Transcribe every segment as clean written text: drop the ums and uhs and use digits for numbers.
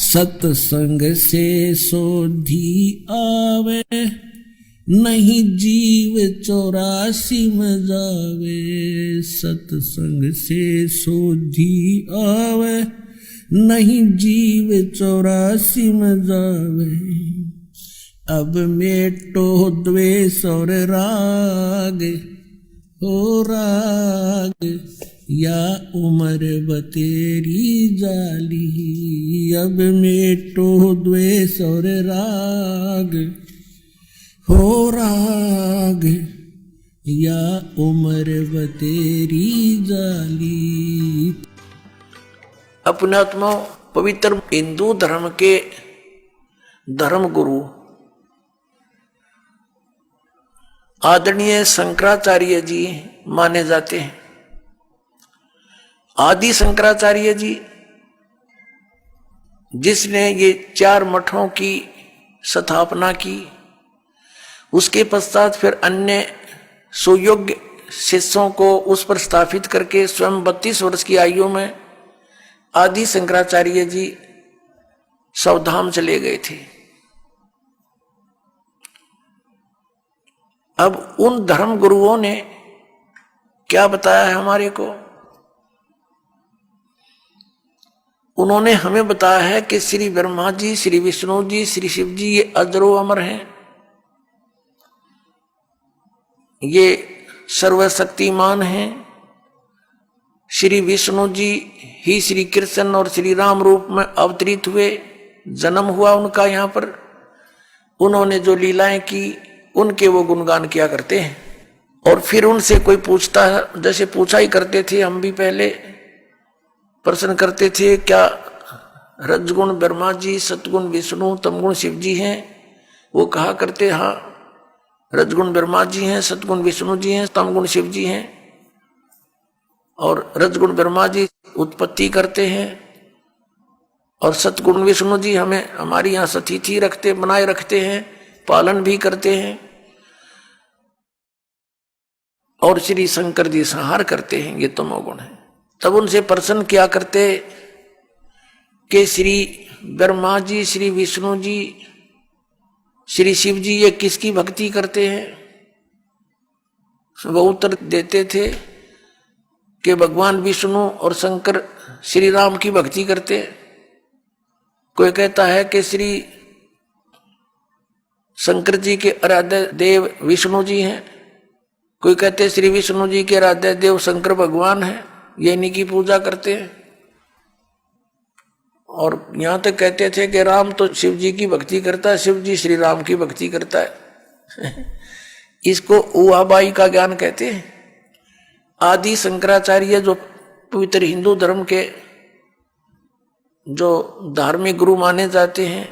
सत्संग से सोधी आवे, नहीं जीव 84 में जावे। सत्संग से सोधी आवे, नहीं जीव 84 में जावे। अब मेटो द्वेष और राग, हो राग या उम्र बतेरी जाली। अब मेटो द्वेष और राग, हो राग या उम्र बतेरी जाली। अपनात्मा पवित्र हिंदू धर्म के धर्म गुरु आदरणीय शंकराचार्य जी माने जाते हैं। आदि शंकराचार्य जी जिसने ये 4 मठों की स्थापना की, उसके पश्चात फिर अन्य सुयोग्य शिष्यों को उस पर स्थापित करके स्वयं 32 वर्ष की आयु में आदि शंकराचार्य जी सवधाम चले गए थे। अब उन धर्म गुरुओं ने क्या बताया है हमारे को? उन्होंने हमें बताया है कि श्री ब्रह्मा जी, श्री विष्णु जी, श्री शिव जी ये अजरो अमर हैं, ये सर्वशक्तिमान हैं। श्री विष्णु जी ही श्री कृष्ण और श्री राम रूप में अवतरित हुए, जन्म हुआ उनका यहाँ पर। उन्होंने जो लीलाएं की उनके वो गुणगान किया करते हैं। और फिर उनसे कोई पूछता है, जैसे पूछा ही करते थे हम भी पहले, प्रश्न करते थे क्या रजगुण ब्रह्मा जी, सतगुण विष्णु, तमगुण शिव जी हैं? वो कहा करते हाँ रजगुण ब्रह्मा जी हैं, सतगुण विष्णु जी हैं, तमगुण शिव जी हैं। और रजगुण ब्रह्मा जी उत्पत्ति करते हैं और सतगुण विष्णु जी हमें हमारी यहाँ सतिथि रखते, बनाए रखते हैं, पालन भी करते हैं। और श्री शंकर जी संहार करते हैं, ये तमोगुण है। तब उनसे प्रश्न किया करते कि श्री ब्रह्मा जी, श्री विष्णु जी, श्री शिव जी ये किसकी भक्ति करते हैं? वो उत्तर देते थे कि भगवान विष्णु और शंकर श्री राम की भक्ति करते हैं। कोई कहता है कि श्री शंकर जी के आराध्य देव विष्णु जी हैं, कोई कहते हैं श्री विष्णु जी के आराध्य देव शंकर भगवान हैं, ये इन्हीं की पूजा करते हैं। और यहां तक कहते थे कि राम तो शिव जी की भक्ति करता है, शिव जी श्री राम की भक्ति करता है। इसको उहाबाई का ज्ञान कहते हैं। आदि शंकराचार्य जो पवित्र हिंदू धर्म के जो धार्मिक गुरु माने जाते हैं,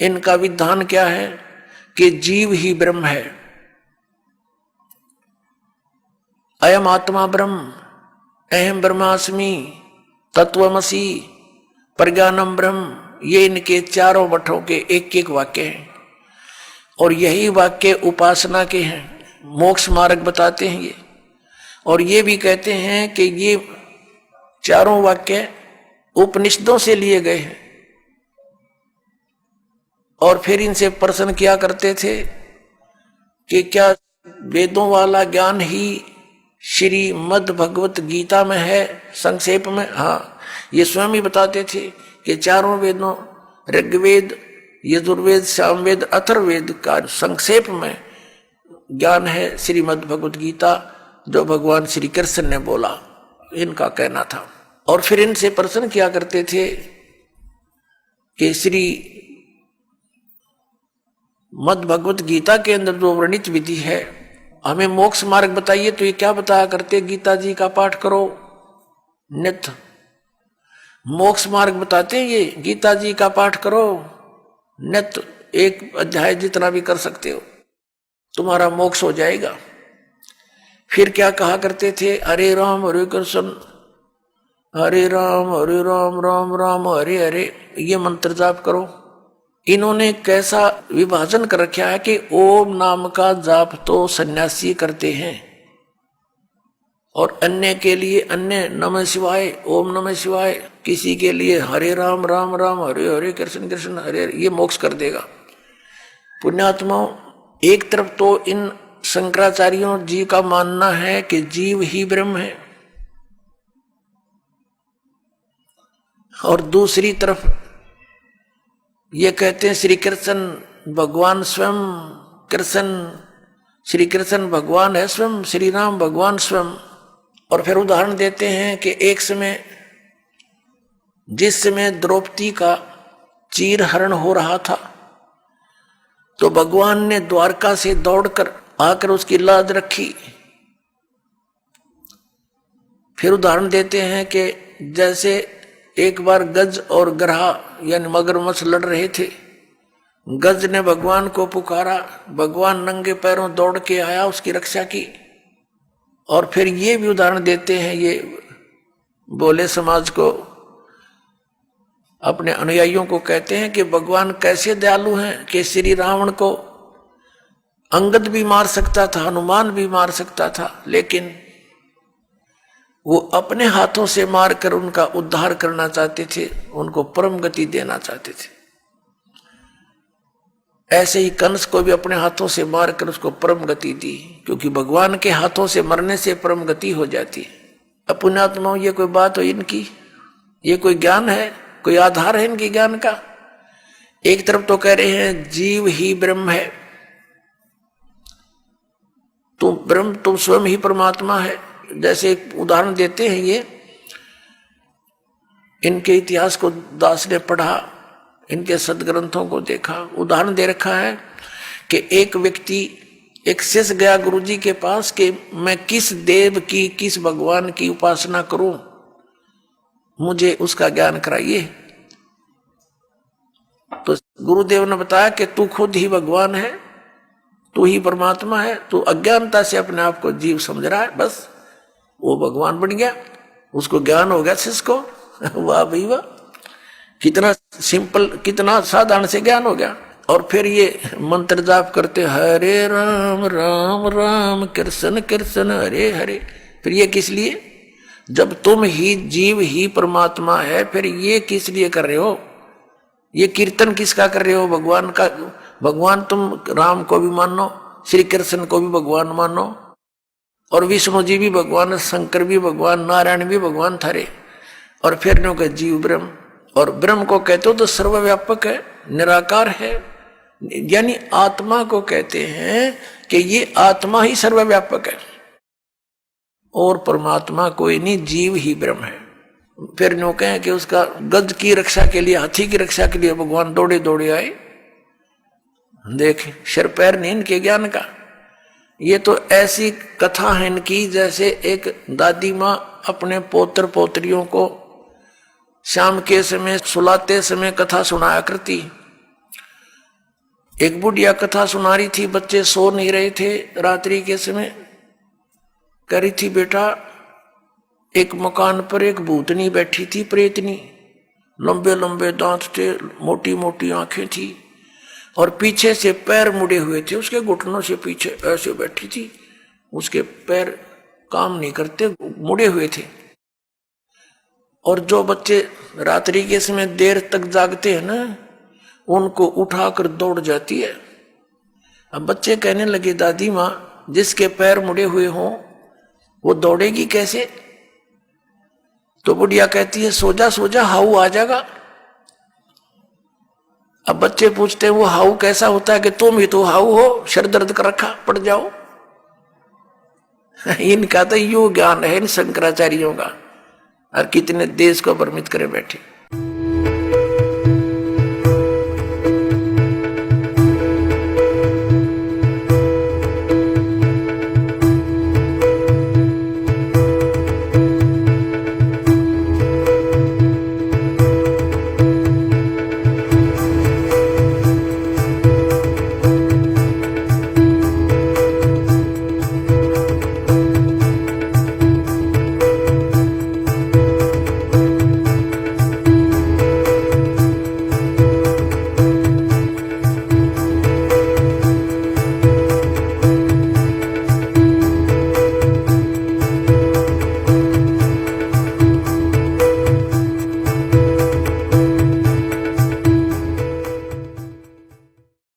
इनका विधान क्या है कि जीव ही ब्रह्म है। अयम आत्मा ब्रह्म, अहम ब्रह्मास्मि, तत्वमसि, प्रज्ञानम ब्रह्म, ये इनके 4 मठों के एक वाक्य हैं। और यही वाक्य उपासना के हैं, मोक्ष मार्ग बताते हैं ये। और ये भी कहते हैं कि ये 4 वाक्य उपनिषदों से लिए गए हैं। और फिर इनसे प्रश्न किया करते थे कि क्या वेदों वाला ज्ञान ही श्रीमद् भगवत गीता में है? संक्षेप में हाँ, ये स्वयं ही बताते थे कि 4 वेदों ऋग्वेद, यजुर्वेद, सामवेद, अथर्ववेद का संक्षेप में ज्ञान है श्रीमद् भगवत गीता, जो भगवान श्री कृष्ण ने बोला, इनका कहना था। और फिर इनसे प्रश्न किया करते थे कि श्री मद् भगवत गीता के अंदर जो वर्णित विधि है, हमें मोक्ष मार्ग बताइए। तो ये क्या बताया करते? गीता जी का पाठ करो नित्य, मोक्ष मार्ग बताते हैं ये। गीता जी का पाठ करो नित्य, 1 अध्याय जितना भी कर सकते हो, तुम्हारा मोक्ष हो जाएगा। फिर क्या कहा करते थे? हरे राम हरे कृष्ण, हरे राम राम राम हरे हरे, ये मंत्र जाप करो। इन्होंने कैसा विभाजन कर रखा है कि ओम नाम का जाप तो सन्यासी करते हैं, और अन्य के लिए अन्य नमः शिवाय, ओम नमः शिवाय, किसी के लिए हरे राम राम राम हरे हरे, कृष्ण कृष्ण हरे हरे, ये मोक्ष कर देगा। पुण्यात्माओं, एक तरफ तो इन शंकराचार्यों जी का मानना है कि जीव ही ब्रह्म है, और दूसरी तरफ ये कहते हैं श्री कृष्ण भगवान स्वयं, कृष्ण श्री कृष्ण भगवान है स्वयं, श्री राम भगवान स्वयं। और फिर उदाहरण देते हैं कि एक समय, जिस समय द्रौपदी का चीर हरण हो रहा था, तो भगवान ने द्वारका से दौड़कर आकर उसकी लाज रखी। फिर उदाहरण देते हैं कि जैसे एक बार गज और ग्रहा यानी मगरमच्छ लड़ रहे थे, गज ने भगवान को पुकारा, भगवान नंगे पैरों दौड़ के आया, उसकी रक्षा की। और फिर ये भी उदाहरण देते हैं, ये बोले समाज को, अपने अनुयायियों को कहते हैं कि भगवान कैसे दयालु हैं कि श्री रावण को अंगद भी मार सकता था, हनुमान भी मार सकता था, लेकिन वो अपने हाथों से मारकर उनका उद्धार करना चाहते थे, उनको परम गति देना चाहते थे। ऐसे ही कंस को भी अपने हाथों से मारकर उसको परम गति दी, क्योंकि भगवान के हाथों से मरने से परम गति हो जाती है। अब पुण्यात्माओं, ये कोई बात हो इनकी, ये कोई ज्ञान है, कोई आधार है इनके ज्ञान का? एक तरफ तो कह रहे हैं जीव ही ब्रह्म है, तुम ब्रह्म, तुम स्वयं ही परमात्मा है। जैसे एक उदाहरण देते हैं, ये इनके इतिहास को दास ने पढ़ा, इनके सदग्रंथों को देखा, उदाहरण दे रखा है कि एक व्यक्ति, एक शिष्य गया गुरुजी के पास कि मैं किस देव की, किस भगवान की उपासना करूं, मुझे उसका ज्ञान कराइए। तो गुरुदेव ने बताया कि तू खुद ही भगवान है, तू ही परमात्मा है, तू अज्ञानता से अपने आप को जीव समझ रहा है, बस वो भगवान बन गया, उसको ज्ञान हो गया शिष्य को। वाह भाई वाह, कितना सिंपल, कितना साधारण से ज्ञान हो गया। और फिर ये मंत्र जाप करते, हरे राम राम राम कृष्ण कृष्ण हरे हरे। फिर ये किस लिए? जब तुम ही जीव ही परमात्मा है, फिर ये किस लिए कर रहे हो? ये कीर्तन किसका कर रहे हो? भगवान का। भगवान तुम राम को भी मानो, श्री कृष्ण को भी भगवान मानो, और विष्णु जी भी भगवान, शंकर भी भगवान, नारायण भी भगवान थारे। और फिर नो के जीव ब्रह्म, और ब्रह्म को कहते हो तो सर्वव्यापक है, निराकार है, यानी आत्मा को कहते हैं कि ये आत्मा ही सर्वव्यापक है और परमात्मा कोई नहीं, जीव ही ब्रह्म है। फिर नो कहें कि उसका गज की रक्षा के लिए, हाथी की रक्षा के लिए भगवान दौड़े दौड़े आए। देख, सिर पैर नहीं इनके ज्ञान का। ये तो ऐसी कथा है इनकी, जैसे एक दादी माँ अपने पोत्र पोत्रियों को शाम के समय सुलाते समय कथा सुनाया करती। एक बुढ़िया कथा सुना रही थी, बच्चे सो नहीं रहे थे रात्रि के समय। कह रही थी, बेटा एक मकान पर एक भूतनी बैठी थी, प्रेतनी, लंबे लंबे दांत थे, मोटी मोटी आंखें थी, और पीछे से पैर मुड़े हुए थे, उसके घुटनों से पीछे ऐसे बैठी थी, उसके पैर काम नहीं करते, मुड़े हुए थे। और जो बच्चे रात्रि के समय देर तक जागते हैं ना, उनको उठाकर दौड़ जाती है। अब बच्चे कहने लगे, दादी माँ, जिसके पैर मुड़े हुए हों वो दौड़ेगी कैसे? तो बुढ़िया कहती है, सो जा हाउ आ जाएगा। अब बच्चे पूछते हैं, वो हाउ कैसा होता है? कि तुम ही तो हाउ हो, सर दर्द कर रखा, पड़ जाओ। इनका तो यू ज्ञान है इन शंकराचार्यों का, और कितने देश को भ्रमित करे बैठे।